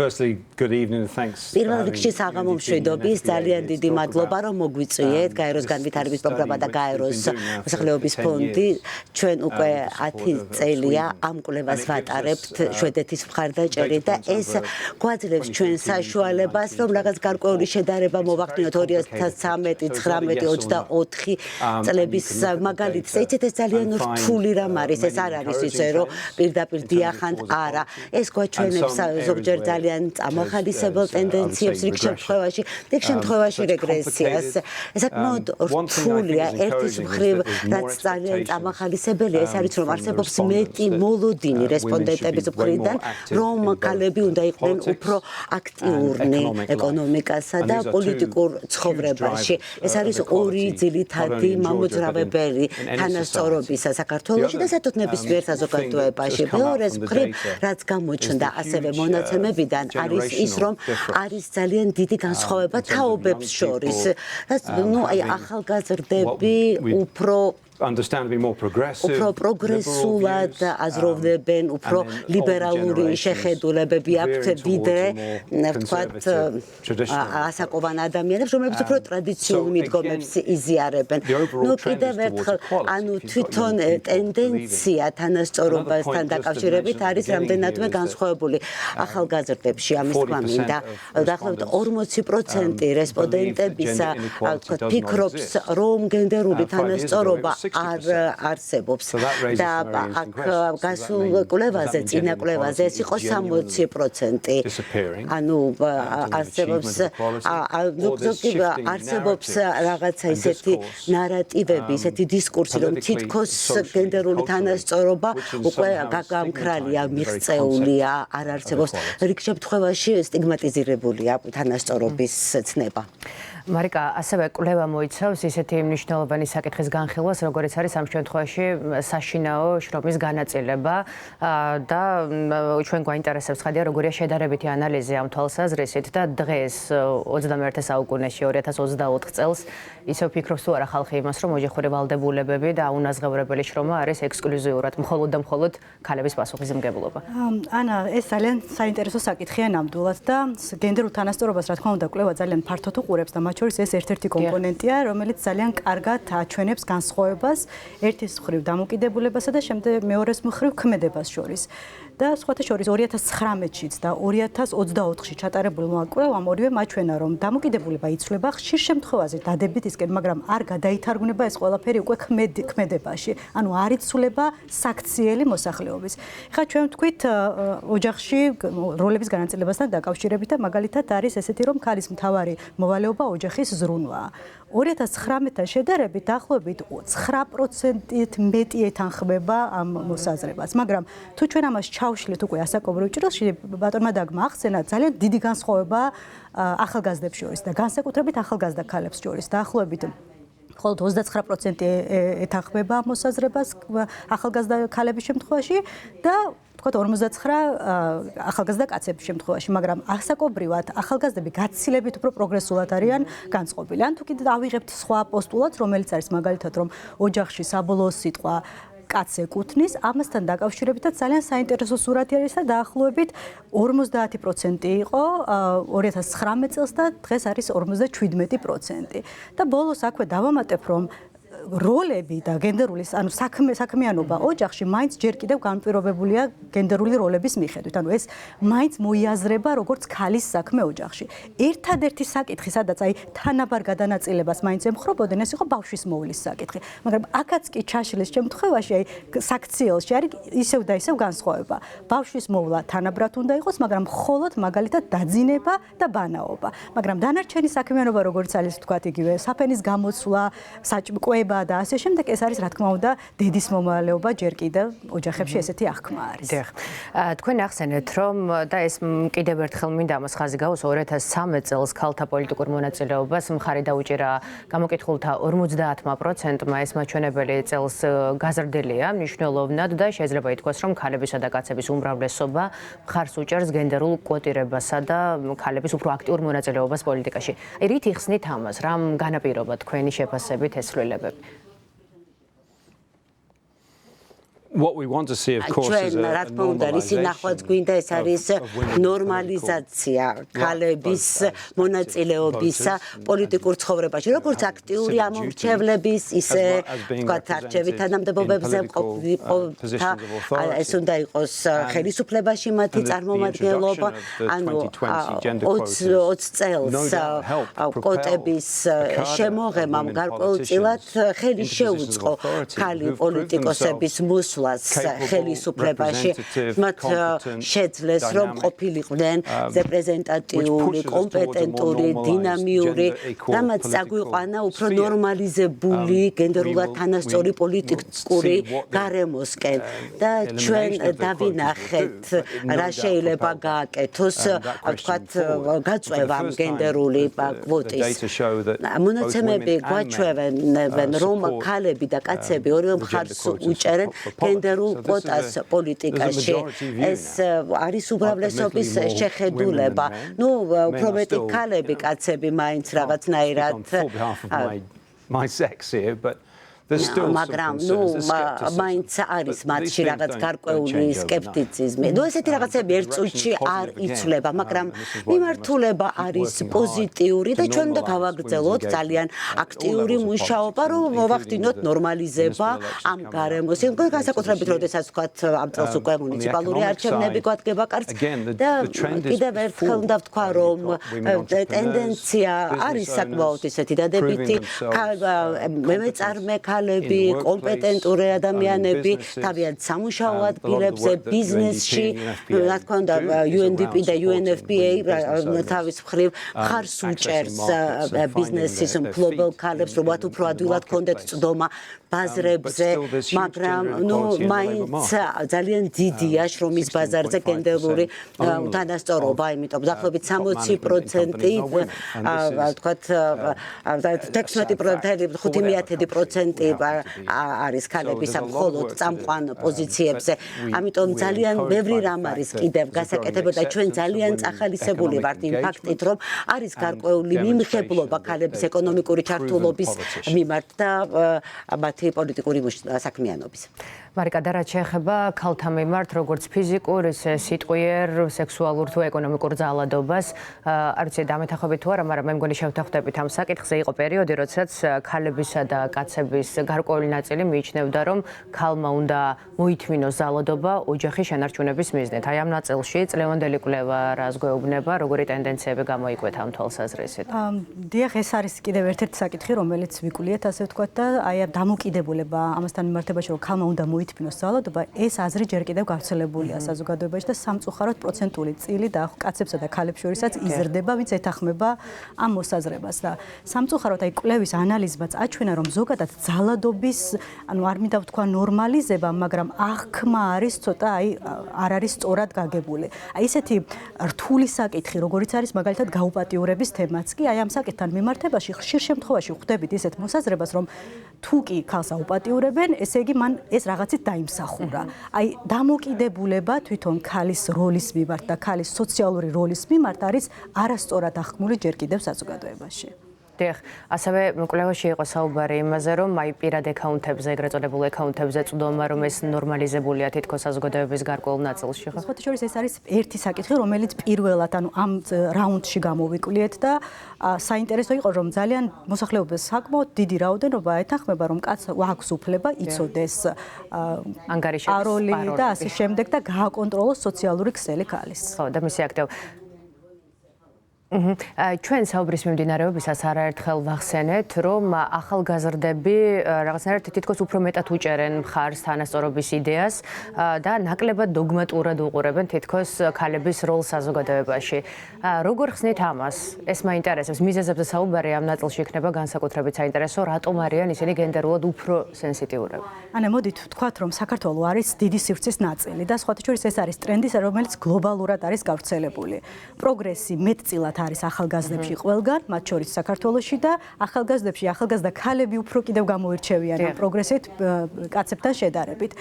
Firstly, good evening and thanks. პირველ რიგში საღამომშვიდობის ძალიან დიდი მადლობა რომ მოგვიწვიეთ გაეროს განვითარების პროგრამა და გაეროს მოსახლეობის ფონდი ჩვენ უკვე 10 წელია ამ კვლევას ვატარებთ შვედეთის მხარდაჭერით და ეს გვაძლევს ჩვენ საშუალებას რომ რაღაც გარკვეული შედარება მოვახდინოთ 2013-19-24 წლების მაგალითს ეცეთ ეს ძალიან რთული რამ არის ეს არ არის ისე რომ პირდაპირ დიახანთ არა ეს გვაჩვენებს ზოგჯერ ძალიან ამახალისებელ ტენდენციებს რიგ შემთხვევაში რეგრესიას. ეს საკმაოდ რთულია ერთის მხრივ რაც ძალიან ამახალისებელია ეს არის რომ არსებობს მეტი მოლოდინი რესპონდენტების მხრიდან რომ ქალები უნდა იყვნენ უფრო აქტიურნი ეკონომიკასა და პოლიტიკურ ცხოვრებაში. ეს არის ორი ძირითადი მამოძრავებელი თანასწორობისა საქართველოში და საერთოდ ნებისმიერ საზოგადოებაში. მეორეს მხრივ რაც გამოჩნდა ასევე მონაცემებიდან არის ის რომ არის ძალიან დიდი განსხვავება თაობებს შორის. ნუ აი ახალგაზრდები უფრო understandably more progressive. უფრო პროგრესულად აზროვნებენ, უფრო ლიბერალური შეხედულებები აქვთ ვიდრე ვთქვათ ასაკოვან ადამიანებს, რომლებიც უფრო ტრადიციულ მიდგომებს იზიარებენ. ნუ კიდევ ერთხელ, ანუ თვითონ ტენდენცია თანასწორობასთან დაკავშირებით არის რამდენადმე განსხვავებული ახალგაზრდებში ამის თქმა მინდა. დაახლოებით 40% რესპონდენტებისა ფიქრობს, რომ გენდერული თანასწორობა არ არსებობს და აქ გასულ კვლევაზე, წინა კვლევაზე ეს იყო 60%. ანუ არსებობს რაღაცა ისეთი ნარატივები, ისეთი დისკურსი, რომ თითქოს გენდერული თანასწორობა უკვე გამქრალია, მიღწეულია, არ არსებობს. რიგ შემთხვევაში სტიგმატიზირებულია თანასწორობის ცნება. მარიკა, ასევე კვლევა მოიცავს ისეთი მნიშვნელოვანი საკითხის განხილვას, როგორც არის ამ შემთხვევაში საშინაო შრომის განაწილება და ჩვენ გვაინტერესებს ხადია როგორია შედარებითი ანალიზი ამ თვალსაზრისით და დღეს 21 საუკუნეში 2024 წელს ისევ ფიქრობს თუ არა ხალხი იმას, რომ ოჯახური ვალდებულებები და აუნაზღაურებელი შრომა არის ექსკლუზიურად მხოლოდ და მხოლოდ ქალების პასუხისმგებლობა. ანა, ეს ძალიან საინტერესო საკითხია ნამდვილად და გენდერულ თანასწორობას რა თქმა უნდა კვლევა ძალიან ფართოდ უყურებს და მათ შორის ეს ერთ-ერთი კომპონენტია, რომელიც ძალიან კარგად აჩვენებს განსხვავებას ერთის მხრივ დამოკიდებულებასა და შემდეგ მეორეს მხრივ ქმედებას შორის. და სხვათა შორის 2019-შიც და 2024-ში ჩატარებულმა კვლევამ ორივე მაჩვენა, რომ დამოკიდებულება იცვლება ხშირ შემთხვევაში დადებითისკენ, მაგრამ არ გადაითარგმნება ეს ყველაფერი უკვე ქმედებაში. ანუ არ იცვლება საქციელი მოსახლეობის. ხა ჩვენ ვთქვით ოჯახში როლების განაწილებასთან დაკავშირებით და მაგალითად არის ესეთი, რომ ქალის მთავარი მოვალეობა ოჯახის ზრუნვაა. 2019-თან შედარებით დაახლოებით 9%-ით მეტი ეთანხმება ამ მოსაზრებას, მაგრამ თუ ჩვენ ამას ჩავშლით უკვე ასაკობრივ ჭრილში, ბატონმა დაგმა ახსენა, ძალიან დიდი განსხვავება ახალგაზრდებს შორის და განსაკუთრებით ახალგაზრდა ქალებს შორის. დაახლოებით მხოლოდ 29% ეთანხმება მოსაზრებას ახალგაზრდა ქალების შემთხვევაში და თქვათ 49 ახალგაზრდა კაცების შემთხვევაში, მაგრამ ასაკობრივად ახალგაზრდები გაცილებით უფრო პროგრესულად არიან განწყობილი. ან თუ კიდე ავიღებთ სხვა პოსტულატს, რომელიც არის მაგალითად, რომ ოჯახში საბოლოო სიტყვა კაცს ეკუთვნის, ამასთან დაკავშირებითაც ძალიან საინტერესო სურათი არის და დაახლოებით 50% იყო 2019 წელს და დღეს არის 57%. და ბოლოს აქვე დავამატებ, რომ როლები და გენდერული ანუ საქმიანობა ოჯახში მაინც ჯერ კიდევ განპირობებულია გენდერული როლების მიხედვით. ანუ ეს მაინც მოიაზრება როგორც ქალის საქმე ოჯახში. ერთადერთი საკითხი, სადაც აი თანაბარ გადანაწილებას მაინც ემხრობოდნენ, ეს იყო ბავშვის მოვლის საკითხი. მაგრამ აქაც კი ჩაშლის შემთხვევაში აი საქციელში არის ისევ და ისევ განსხვავება. ბავშვის მოვლა თანაბრად უნდა იყოს, მაგრამ მხოლოდ მაგალითად დაძინება და ბანაობა. მაგრამ დანარჩენი საქმიანობა როგორც არის თქვათ იგივე საფენის გამოცვლა, საჭმკვება და ასე შემდეგ ეს არის რა თქმა უნდა დედის მომალეობა ჯერ კიდევ ოჯახებში ესეთი აღქმა არის. დიახ. თქვენ ახსენეთ რომ და ეს კიდევ ერთხელ მინდა ამას ხაზი გავუსვა 2013 წელს ქალთა პოლიტიკურ მონაწილეობას მხარი დაუჭირა გამოკითხულთა 50%-მა ეს მაჩვენებელი წელს გაზრდილია მნიშვნელოვნად და შეიძლება ითქვას რომ ქალებისა და კაცების უმრავლესობა მხარს უჭერს გენდერულ კვოტირებასა და ქალების უფრო აქტიურ მონაწილეობას პოლიტიკაში. აი რით იხსნით ამას? რამ განაპირობა თქვენი შეფასებით ეს ცვლილებები? What we want to see, of course, is რა თქმა უნდა, ისი ნახვაც გვინდა ეს არის ნორმალიზაცია ქალების მონაწილეობისა პოლიტიკურ ცხოვრებაში, როგორც აქტიური ამომრჩევლების, ისე ვთქვათ, არჩევით თანამდებობებზე ყოფნა, ეს უნდა იყოს ხელისუფლებაში მათი წარმომადგენლობა, ანუ 20 წელს კვოტების შემოღებამ გარკვეულწილად ხელი შეუწყო ქალი პოლიტიკოსების მოსვლას ხელისუფლებაში. მათ შეძლეს, რომ ყოფილიყვნენ რეპრეზენტატიული, კომპეტენტური, დინამიური, რამაც წაგვიყვანა უფრო ნორმალიზებული, გენდერულად თანასწორი პოლიტიკური გარემოსკენ და ჩვენ დავინახეთ, რა შეიძლება გააკეთოს, ვთქვათ, გაწევამ გენდერული კვოტის. მონაცემები გვაჩვევენ, რომ ქალები და კაცები ორივე მხარს უჭერენ გენდერულ კვოტას პოლიტიკაში. ეს არის უბრალესობის შეხედულება. ნუ უფრო მეტი ქალები, კაცები მაინც რაღაცნაირად my sex here, but there's still მაგრამ მაინც არის მათში რაღაც გარკვეული სკეპტიციზმი. ნუ ესეთი რაღაცები ერთ წუთში არ იცვლება, მაგრამ მიმართულება არის პოზიტიური და ჩვენ უნდა გავაგრძელოთ ძალიან აქტიური მუშაობა, რომ მოვახდინოთ ნორმალიზება ამ გარემოს. განსაკუთრებით, როდესაც ვთქვათ, ამ წელს უკვე მუნიციპალური არჩევნები გვადგება კარგს და კიდევ ერთხელ უნდა ვთქვა, რომ ტენდენცია არის საკმაოდ ისეთი დადებითი, მეწარმე ქალები, კომპეტენტური ადამიანები თავიანთ სამუშაო ადგილებზე, ბიზნესში, რა თქმა უნდა, UNDP და UNFPA თავის მხრივ მხარს უჭერს ბიზნესის მფლობელ ქალებს, რომ მათ უფრო ადვილად კონდეთ წვდომა ბაზრებზე, მაგრამ მაინც ძალიან დიდია შრომის ბაზარზე გენდერული თანასწორობა, იმიტომ დაახლოებით 60%, ვთქვათ, 16.5% არის ქალების მხოლოდ წამყვან პოზიციებზე. ამიტომ ძალიან ბევრი რამ არის კიდევ გასაკეთებელი და ჩვენ ძალიან წახალისებული ვართ იმ ფაქტით, რომ არის გარკვეული მიმხებლობა ქალების ეკონომიკური ჩართულობის მიმართ და მათი პოლიტიკური საქმიანობის. მარიკა, და რაც შეეხება ქალთა მიმართ, როგორც ფიზიკურ, ისე სიტყვიერ, სექსუალურ თუ ეკონომიკურ ძალადობას, არ ვიცი დამეთანხმებით თუ არა, მაგრამ მე მგონი შევთანხმდებით ამ საკითხზე. იყო პერიოდი, როდესაც ქალებისა და კაცების გარკვეული ნაწილი მიიჩნევდა, რომ ქალმა უნდა მოითმინოს ძალადობა ოჯახის შენარჩუნების მიზნით. აი ამ ნაწილში წლევანდელი კვლევა რას გვეუბნება, როგორი ტენდენციები გამოიკვეთა ამ თვალსაზრისით? დიახ, ეს არის კიდევ ერთ-ერთი საკითხი, რომელიც ვიკულიეთ, ასე ვთქვათ, და აი ამ დამოკიდებულება ამასთან მიმართებაში, რომ ქალმა უნდა მოითმინოს ძალადობა, ეს აზრი ჯერ კიდევ გავრცელებულია საზოგადოებაში და სამწუხაროდ პროცენტული წილი და კაცებსა და ქალებს შორისაც იზრდება, ვინც ეთანხმება ამ მოსაზრებას და სამწუხაროდ აი კვლევის ანალიზმაც აჩვენა, რომ ზოგადად ძალადობის, ანუ არ მინდა ვთქვა ნორმალიზება, მაგრამ აღქმა არის ცოტა არ არის სწორად გაგებული. აი ესეთი რთული საკითხი, როგორიც არის მაგალითად გაუპატიურების თემაც კი, აი ამ საკითხთან მიმართებაში ხშირ შემთხვევაში ხვდებით ისეთ მოსაზრებას, რომ თუ კი ქალს აუპატიურებენ, ესე იგი მან ეს რაღაცით დაიმსახურა. აი დამოკიდებულება თვითონ ქალის როლის მიმართ და ქალის სოციალური როლის მიმართ არის არასწორად აღქმული ჯერ კიდევ საზოგადოებაში. დიახ, ასევე კვლევაში იყო საუბარი იმაზე, რომ აი პირად ეკაუნთებზე, ეგრეთ წოდებულ ეკაუნთებზე წვდომა, რომ ეს ნორმალიზებულია თითქოს საზოგადოების გარკვეულ ნაწილში. სხვათა შორის ეს არის ერთი საკითხი, რომელიც პირველად, ანუ ამ რაუნდში გამოვიკვლიეთ და საინტერესო იყო, რომ ძალიან მოსახლეობის საკმაოდ დიდი რაოდენობა ეთანხმება, რომ კაცს აქვს უფლება იცოდეს პაროლი და ასე შემდეგ და გააკონტროლოს სოციალური ქსელი ქალის. ხო, და მისი აქტივ ჩვენ საუბრის მიმდინარეობისას არაერთხელ ვახსენეთ, რომ ახალგაზრდები რაღაცნაირად თითქოს უფრო მეტად უჭერენ მხარს თანასწორობის იდეას და ნაკლებად დოგმატურად უყურებენ თითქოს ქალების როლს საზოგადოებაში. როგორ ხსნით ამას? ეს მაინტერესებს. მიზეზებზე საუბარი ამ ნაწილში იქნება განსაკუთრებით საინტერესო, რატომ არიან ისინი გენდერულად უფრო სენსიტიურები? ანა, მოდით ვთქვათ, რომ საქართველო არის დიდი სივრცის ნაწილი და სხვათა შორის ეს არის ტრენდი, რომელიც გლობალურად არის გავრცელებული. პროგრესი მეტწილად არის ახალგაზრდებში ყველგან, მათ შორის საქართველოში და ახალგაზრდა ქალები უფრო კიდევ გამოირჩევიან ამ პროგრესით კაცებთან შედარებით.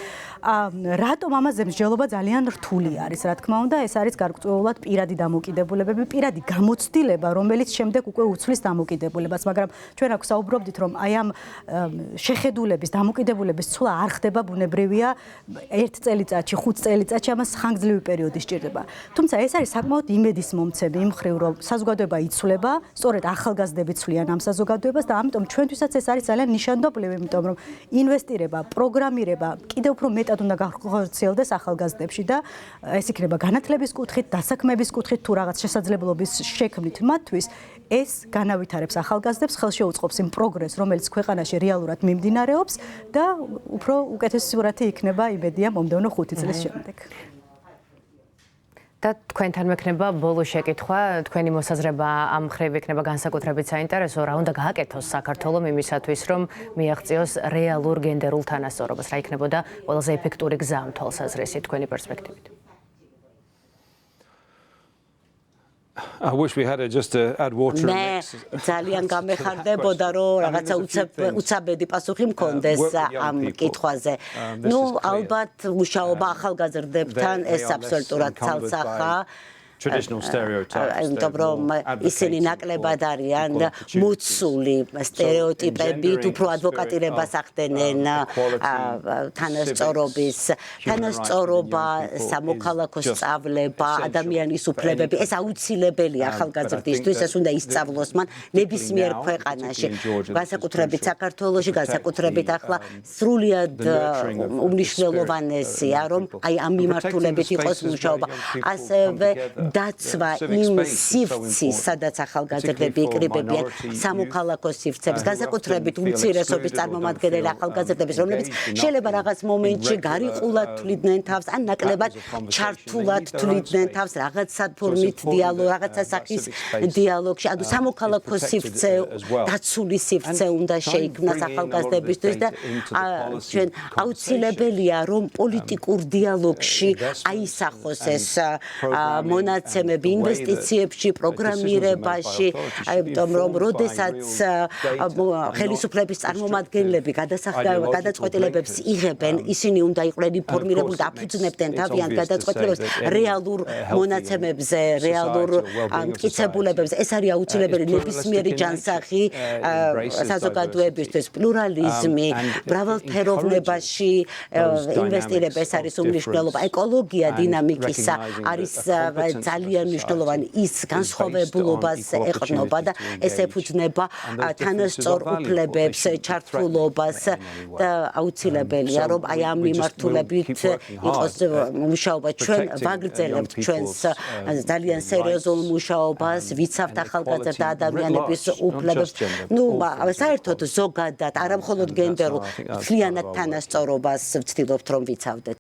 რატომ ამაზე მსჯელობა ძალიან რთული არის, რა თქმა უნდა, ეს არის გარკვეულად პირადი დამოკიდებულებები, პირადი გამოცდილება, რომელიც შემდეგ უკვე უცვლის დამოკიდებულებას, მაგრამ ჩვენ აქ საუბრობდით, რომ აი ამ შეხედულების, დამოკიდებულების ცვლა არ ხდება ბუნებრივია 1 წელიწადში, 5 წელიწადში, ამას ხანგრძლივი პერიოდი სჭირდება. თუმცა ეს არის საკმაოდ იმედის მომცემი იმ მხრივ, რომ საზოგადოება იცვლება, სწორედ ახალგაზრდები ცვლიან ამ საზოგადოებას და ამიტომ ჩვენთვისაც ეს არის ძალიან ნიშანდობლივი, იმიტომ რომ ინვესტირება, პროგრამირება კიდევ უფრო მეტად უნდა გახორციელდეს ახალგაზრდებში და ეს იქნება განათლების კუთხით, დასაქმების კუთხით თუ რაღაც შესაძლებლობის შექმნით მათთვის, ეს განავითარებს ახალგაზრდებს, ხელში უწყობს იმ პროგრესს, რომელიც ქვეყანაში რეალურად მიმდინარეობს და უფრო უკეთესი სურათი იქნება იმედია მომდევნო 5 წლის შემდეგ. და თქვენთან მექნება ბოლო შეკითხვა, თქვენი მოსაზრება ამ მხრივ იქნება განსაკუთრებით საინტერესო, რა უნდა გააკეთოს საქართველოს იმისათვის, რომ მიაღწიოს რეალურ გენდერულ თანასწორობას, რა იქნებოდა ყველაზე ეფექტური გზა ამ თვალსაზრისით თქვენი პერსპექტივით. I wish we had just to add water and მე mix. ძალიან გამეხარდებოდა რომ რაღაცა უცაბედი პასუხი მქონდეს ამ კითხვაზე. ნუ ალბათ მუშაობა ახალგაზრდებთან ეს აბსოლუტურად ცალსახა. Traditional stereotypes. იმიტომ რომ ისინი ნაკლებად არიან მოცული სტერეოტიპებით, უფრო ადვოკატირებას ახდენენ თანასწორობის, თანასწორობა, სამოქალაქო სწავლება, ადამიანის უფლებები, ეს აუცილებელია ახალგაზრდისთვის, ეს უნდა ისწავლოს მან ნებისმიერ ქვეყანაში. განსაკუთრებით საქართველოში, განსაკუთრებით ახლა სრულიად უმნიშვნელოვანესია, რომ აი ამ მიმართულებით იყოს მუშაობა. ასევე დაცვა იმ სივრცის, სადაც ახალგაზრდები იკრიბებიან სამოქალაქო სივრცეებს, განსაკუთრებით უმცირესობის წარმომადგენელი ახალგაზრდების, რომლებიც შეიძლება რაღაც მომენტში გარიყულად თვლიდნენ თავს, ან ნაკლებად ჩართულად თვლიდნენ თავს რაღაცა ფორმით დიალოგ, რაღაცა სახის დიალოგში, ანუ სამოქალაქო სივრცე, დაცული სივრცე უნდა შეიქმნას ახალგაზრდებისთვის და ჩვენ აუცილებელია, რომ პოლიტიკურ დიალოგში აისახოს ეს მონაცემები ინვესტიციებში, პროგრამირებაში, იმიტომ რომ როდესაც ხელისუფლების წარმომადგენლები გადაწყვეტილებებს იღებენ, ისინი უნდა იყვნენ ინფორმირებული და აფუძნებდნენ თავიანთ გადაწყვეტილებებს რეალურ მონაცემებზე, რეალურ მტკიცებულებებზე. ეს არის აუცილებელი ნებისმიერი ჯანსაღი საზოგადოებისთვის, პლურალიზმი, მრავალფეროვნებაში ინვესტირება, ეს არის უმნიშვნელობა. ეკოლოგია დინამიკისა არის ძალიან მნიშვნელოვანი, ის განსხვავებულობას ეყრდნობა და ეს ეფუძნება თანასწორ უფლებებს, ჩართულობას და აუცილებელია, რომ აი ამ მიმართულებით იყოს მუშაობა. ჩვენ ვაგრძელებთ ჩვენს ძალიან სერიოზულ მუშაობას, ვიცავთ ახალგაზრდა ადამიანების უფლებებს. ნუ საერთოდ ზოგადად, არა მხოლოდ გენდერულ, მთლიანად თანასწორობას ვცდილობთ, რომ ვიცავდეთ.